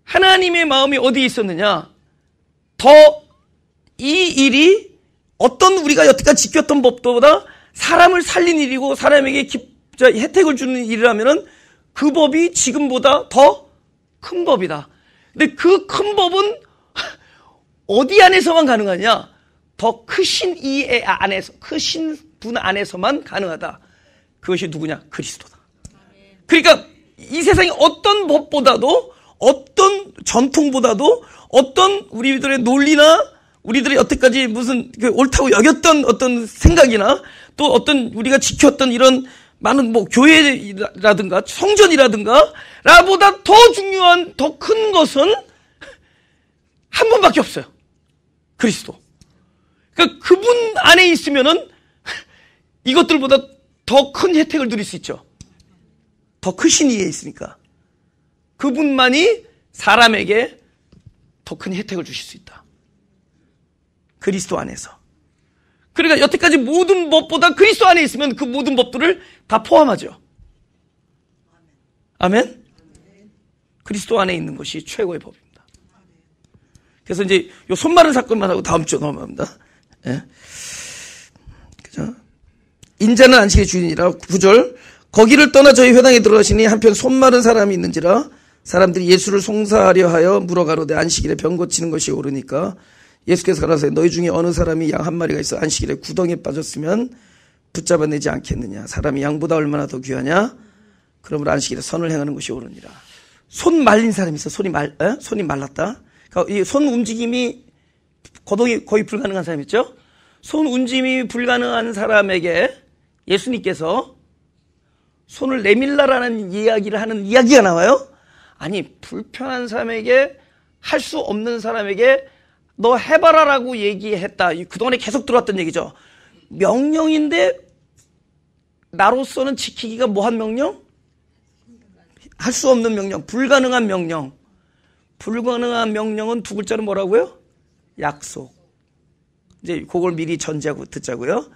하나님의 마음이 어디에 있었느냐? 더 이 일이 어떤 우리가 여태까지 지켰던 법보다 사람을 살린 일이고 사람에게 혜택을 주는 일이라면은 그 법이 지금보다 더 큰 법이다. 근데 그 큰 법은 어디 안에서만 가능하냐? 더 크신 이 안에서, 크신 분 안에서만 가능하다. 그것이 누구냐? 그리스도다. 그러니까 이 세상의 어떤 법보다도, 어떤 전통보다도, 어떤 우리들의 논리나 우리들이 여태까지 무슨 옳다고 여겼던 어떤 생각이나 또 어떤 우리가 지켰던 이런 많은 뭐 교회라든가 성전이라든가 라보다 더 중요한 더 큰 것은 한 분밖에 없어요. 그리스도. 그러니까 그분 안에 있으면은 이것들보다 더 큰 혜택을 누릴 수 있죠. 더 크신 이에 있으니까. 그분만이 사람에게 더 큰 혜택을 주실 수 있다. 그리스도 안에서. 그러니까 여태까지 모든 법보다 그리스도 안에 있으면 그 모든 법들을 다 포함하죠. 아멘? 그리스도 안에 있는 것이 최고의 법입니다. 그래서 이제 요 손 마른 사건만 하고 다음 주에 넘어갑니다. 예. 그죠? 인자는 안식의 주인이라 9절. 거기를 떠나 저희 회당에 들어가시니 한편 손 마른 사람이 있는지라 사람들이 예수를 송사하려 하여 물어가로되 안식일에 병 고치는 것이 옳으니까 예수께서 가라사대 너희 중에 어느 사람이 양 한 마리가 있어 안식일에 구덩이에 빠졌으면 붙잡아내지 않겠느냐. 사람이 양보다 얼마나 더 귀하냐. 그러므로 안식일에 선을 행하는 것이 옳으니라. 손 말린 사람이 있어. 손이 말랐다. 그러니까 이 손 움직임이 거동이 거의 불가능한 사람 있죠. 손 움직임이 불가능한 사람에게 예수님께서 손을 내밀라라는 이야기를 하는 이야기가 나와요. 아니, 불편한 사람에게, 할 수 없는 사람에게 너 해봐라라고 얘기했다. 그동안에 계속 들어왔던 얘기죠. 명령인데 나로서는 지키기가 뭐한 명령? 할 수 없는 명령, 불가능한 명령. 불가능한 명령은 두 글자로 뭐라고요? 약속. 이제 그걸 미리 전제하고 듣자고요.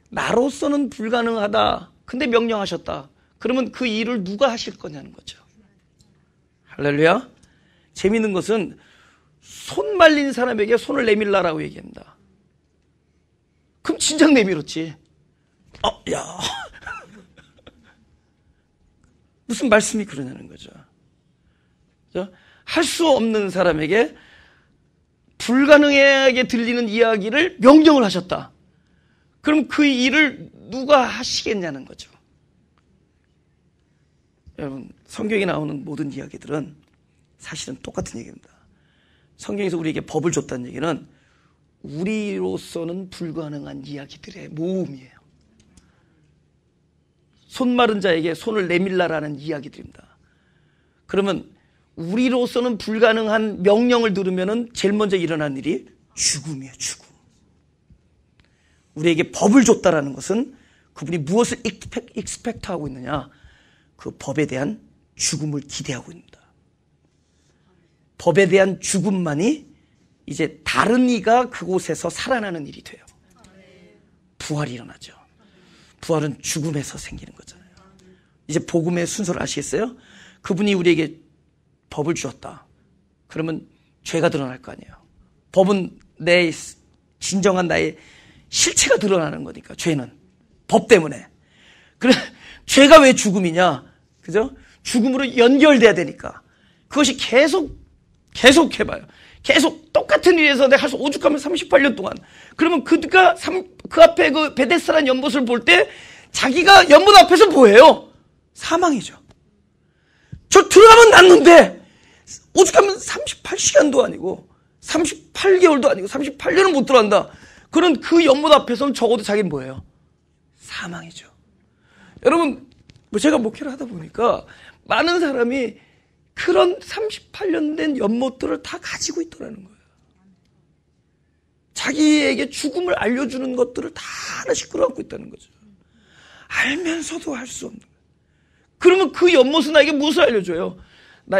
나로서는 불가능하다. 근데 명령하셨다. 그러면 그 일을 누가 하실 거냐는 거죠. 할렐루야. 재미있는 것은 손 말린 사람에게 손을 내밀라라고 얘기합니다. 그럼 진작 내밀었지. 야. 무슨 말씀이 그러냐는 거죠. 할 수 없는 사람에게 불가능하게 들리는 이야기를 명령을 하셨다. 그럼 그 일을 누가 하시겠냐는 거죠. 여러분, 성경에 나오는 모든 이야기들은 사실은 똑같은 얘기입니다. 성경에서 우리에게 법을 줬다는 얘기는 우리로서는 불가능한 이야기들의 모음이에요. 손 마른 자에게 손을 내밀라라는 이야기들입니다. 그러면 우리로서는 불가능한 명령을 들으면 제일 먼저 일어난 일이 죽음이에요. 죽음. 우리에게 법을 줬다라는 것은 그분이 무엇을 익스펙트하고 있느냐, 그 법에 대한 죽음을 기대하고 있습니다. 법에 대한 죽음만이 이제 다른 이가 그곳에서 살아나는 일이 돼요. 부활이 일어나죠. 부활은 죽음에서 생기는 거잖아요. 이제 복음의 순서를 아시겠어요? 그분이 우리에게 법을 주었다. 그러면 죄가 드러날 거 아니에요. 법은 내 진정한 나의 실체가 드러나는 거니까, 죄는. 법 때문에. 그래, 죄가 왜 죽음이냐? 그죠? 죽음으로 연결돼야 되니까. 그것이 계속 해봐요. 계속 똑같은 일에서 내가 할 수 오죽하면 38년 동안. 그러면 그 앞에 그 베데스다라는 연못을 볼 때 자기가 연못 앞에서 뭐예요? 사망이죠. 저 들어가면 낫는데 오죽하면 38시간도 아니고 38개월도 아니고 38년을 못 들어간다. 그런 그 연못 앞에서는 적어도 자기는 뭐예요? 사망이죠. 여러분, 제가 목회를 하다 보니까 많은 사람이 그런 38년 된 연못들을 다 가지고 있더라는 거예요. 자기에게 죽음을 알려주는 것들을 다 하나씩 끌어안고 있다는 거죠. 알면서도 할 수 없는 거예요. 그러면 그 연못은 나에게 무엇을 알려줘요? 나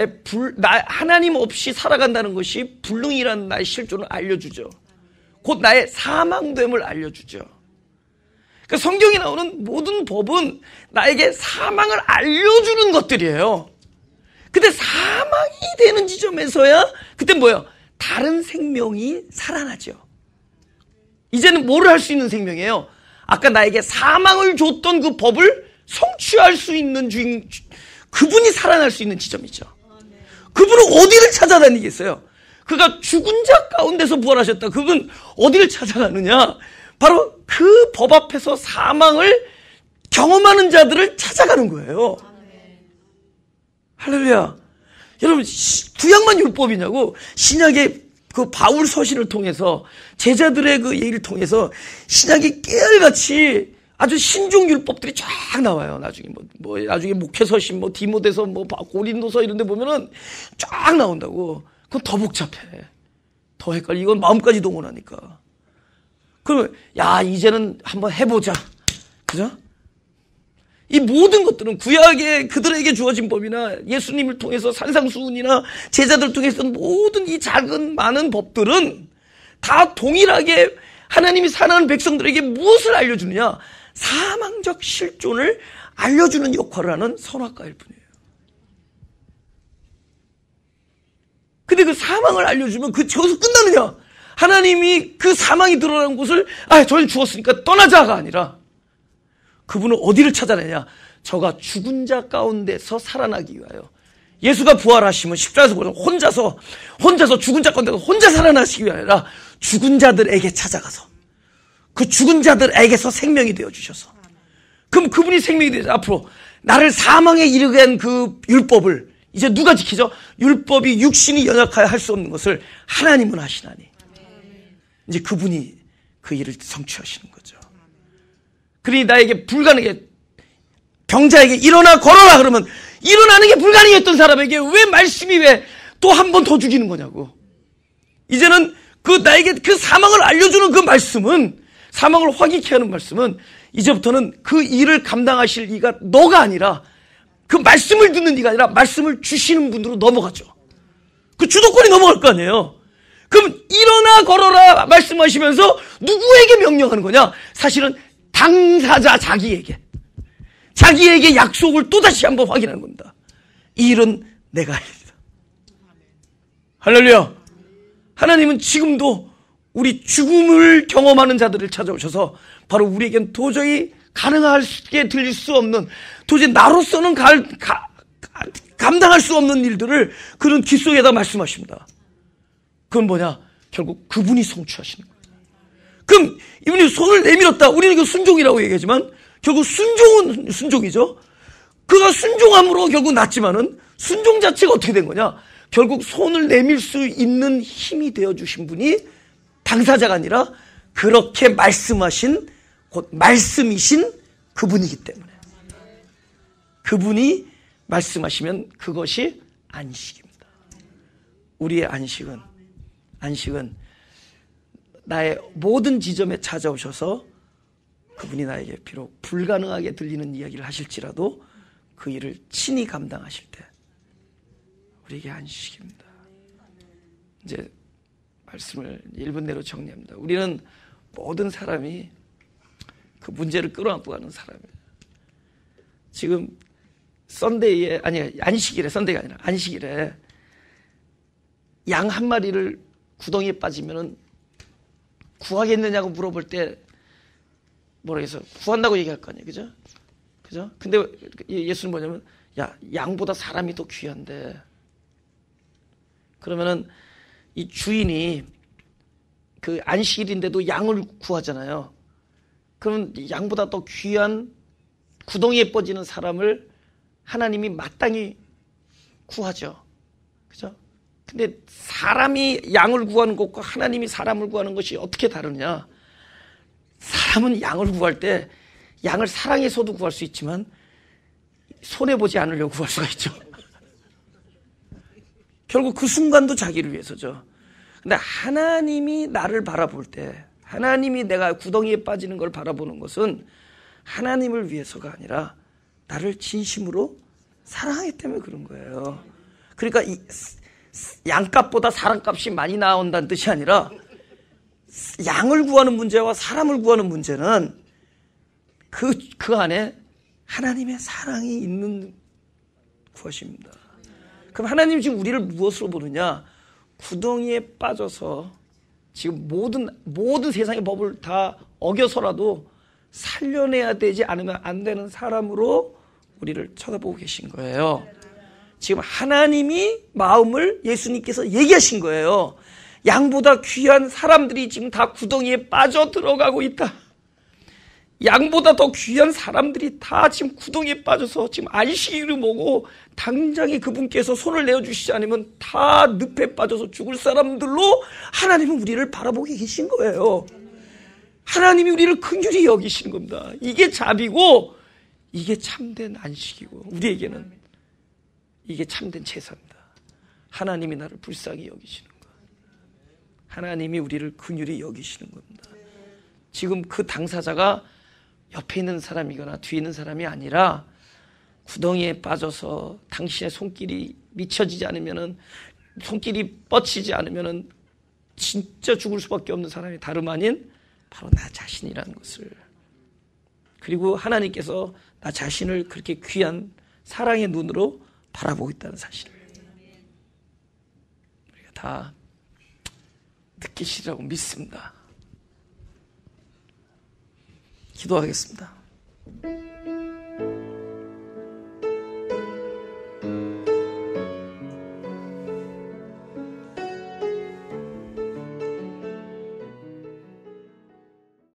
하나님 없이 살아간다는 것이 불능이라는 나의 실존을 알려주죠. 곧 나의 사망됨을 알려주죠. 그러니까 성경에 나오는 모든 법은 나에게 사망을 알려주는 것들이에요. 근데 사망이 되는 지점에서야 그때 뭐예요? 다른 생명이 살아나죠. 이제는 뭐를 할 수 있는 생명이에요? 아까 나에게 사망을 줬던 그 법을 성취할 수 있는 주인, 그분이 살아날 수 있는 지점이죠. 그분은 어디를 찾아다니겠어요? 그가 죽은 자 가운데서 부활하셨다. 그분 어디를 찾아가느냐? 바로 그 법 앞에서 사망을 경험하는 자들을 찾아가는 거예요. 할렐루야. 여러분, 구약만 율법이냐고. 신약의 그 바울 서신을 통해서, 제자들의 그 얘기를 통해서 신약이 깨알같이 아주 신종 율법들이 쫙 나와요. 나중에 나중에 목회서신, 디모데서, 고린도서 이런 데 보면은 쫙 나온다고. 그건 더 복잡해. 더 헷갈려. 이건 마음까지 동원하니까. 그러면, 이제는 한번 해보자. 그죠? 이 모든 것들은 구약에 그들에게 주어진 법이나 예수님을 통해서 산상수훈이나 제자들 통해서 모든 이 작은 많은 법들은 다 동일하게 하나님이 사랑하는 백성들에게 무엇을 알려주느냐? 사망적 실존을 알려주는 역할을 하는 선악과일 뿐이에요. 근데 그 사망을 알려주면 저기서 끝나느냐? 하나님이 그 사망이 드러난 곳을 저희는 죽었으니까 떠나자가 아니라 그분은 어디를 찾아내냐? 저가 죽은 자 가운데서 살아나기 위하여. 예수가 부활하시면 십자가에서 혼자서 죽은 자 가운데서 혼자 살아나시기 위하여 아니라 죽은 자들에게 찾아가서 그 죽은 자들에게서 생명이 되어주셔서, 그럼 그분이 생명이 되죠. 앞으로 나를 사망에 이르게 한 그 율법을 이제 누가 지키죠? 율법이 육신이 연약하여 할 수 없는 것을 하나님은 하시나니 이제 그분이 그 일을 성취하시는 거죠. 그러니 나에게 불가능해, 병자에게 일어나 걸어라 그러면 일어나는 게 불가능했던 사람에게 왜 말씀이 왜 또 한 번 더 죽이는 거냐고. 이제는 나에게 그 사망을 알려주는 그 말씀은, 사망을 확인케 하는 말씀은 이제부터는 그 일을 감당하실 이가 너가 아니라, 그 말씀을 듣는 이가 아니라 말씀을 주시는 분으로 넘어가죠. 그 주도권이 넘어갈 거 아니에요. 그럼 일어나 걸어라 말씀하시면서 누구에게 명령하는 거냐? 사실은 당사자 자기에게 약속을 또다시 한번 확인하는 겁니다. 이 일은 내가 해야 된다. 할렐루야. 하나님은 지금도 우리 죽음을 경험하는 자들을 찾아오셔서 바로 우리에겐 도저히 가능하게 들릴 수 없는, 도저히 나로서는 감당할 수 없는 일들을 그런 귀 속에다 말씀하십니다. 그건 뭐냐? 결국 그분이 성취하시는 거예요. 그럼 이분이 손을 내밀었다. 우리는 그 순종이라고 얘기하지만 결국 순종은 순종이죠. 그가 순종함으로 결국 났지만은 순종 자체가 어떻게 된 거냐? 결국 손을 내밀 수 있는 힘이 되어주신 분이 당사자가 아니라 그렇게 말씀하신, 곧 말씀이신 그분이기 때문에, 그분이 말씀하시면 그것이 안식입니다. 우리의 안식은 나의 모든 지점에 찾아오셔서 그분이 나에게 비록 불가능하게 들리는 이야기를 하실지라도 그 일을 친히 감당하실 때 우리에게 안식입니다. 이제 말씀을 1분 내로 정리합니다. 우리는 모든 사람이 그 문제를 끌어안고 가는 사람이에요. 지금 안식일에, 썬데이가 아니라 안식일에 양 한 마리를 구덩이에 빠지면은 구하겠느냐고 물어볼 때 뭐라해서 구한다고 얘기할 거 아니에요. 그죠? 근데 예수는 뭐냐면, 양보다 사람이 더 귀한데, 그러면은 이 주인이 그 안식일인데도 양을 구하잖아요. 그러면 양보다 더 귀한 구덩이에 빠지는 사람을 하나님이 마땅히 구하죠. 그죠? 근데 사람이 양을 구하는 것과 하나님이 사람을 구하는 것이 어떻게 다르냐? 사람은 양을 구할 때 양을 사랑해서도 구할 수 있지만 손해보지 않으려고 구할 수가 있죠. 결국 그 순간도 자기를 위해서죠. 근데 하나님이 나를 바라볼 때, 하나님이 내가 구덩이에 빠지는 걸 바라보는 것은 하나님을 위해서가 아니라 나를 진심으로 사랑하기 때문에 그런 거예요. 그러니까 양값보다 사람값이 많이 나온다는 뜻이 아니라, 양을 구하는 문제와 사람을 구하는 문제는 그 안에 하나님의 사랑이 있는 것입니다. 그럼 하나님이 지금 우리를 무엇으로 보느냐? 구덩이에 빠져서 지금 모든 세상의 법을 다 어겨서라도 살려내야 되지 않으면 안 되는 사람으로 우리를 쳐다보고 계신 거예요. 지금 하나님이 마음을 예수님께서 얘기하신 거예요. 양보다 귀한 사람들이 지금 다 구덩이에 빠져 들어가고 있다. 양보다 더 귀한 사람들이 다 지금 구덩이에 빠져서 지금 안식일을 보고 당장에 그분께서 손을 내어주시지 않으면 다 늪에 빠져서 죽을 사람들로 하나님은 우리를 바라보고 계신 거예요. 하나님이 우리를 긍휼히 여기시는 겁니다. 이게 자비고 이게 참된 안식이고 우리에게는 이게 참된 제사입니다. 하나님이 나를 불쌍히 여기시는 것. 하나님이 우리를 긍휼히 여기시는 겁니다. 지금 그 당사자가 옆에 있는 사람이거나 뒤에 있는 사람이 아니라 구덩이에 빠져서 당신의 손길이 미쳐지지 않으면은, 손길이 뻗치지 않으면은 진짜 죽을 수밖에 없는 사람이 다름 아닌 바로 나 자신이라는 것을, 그리고 하나님께서 나 자신을 그렇게 귀한 사랑의 눈으로 바라보고 있다는 사실을 우리가 다 느끼시리라고 믿습니다. 기도하겠습니다.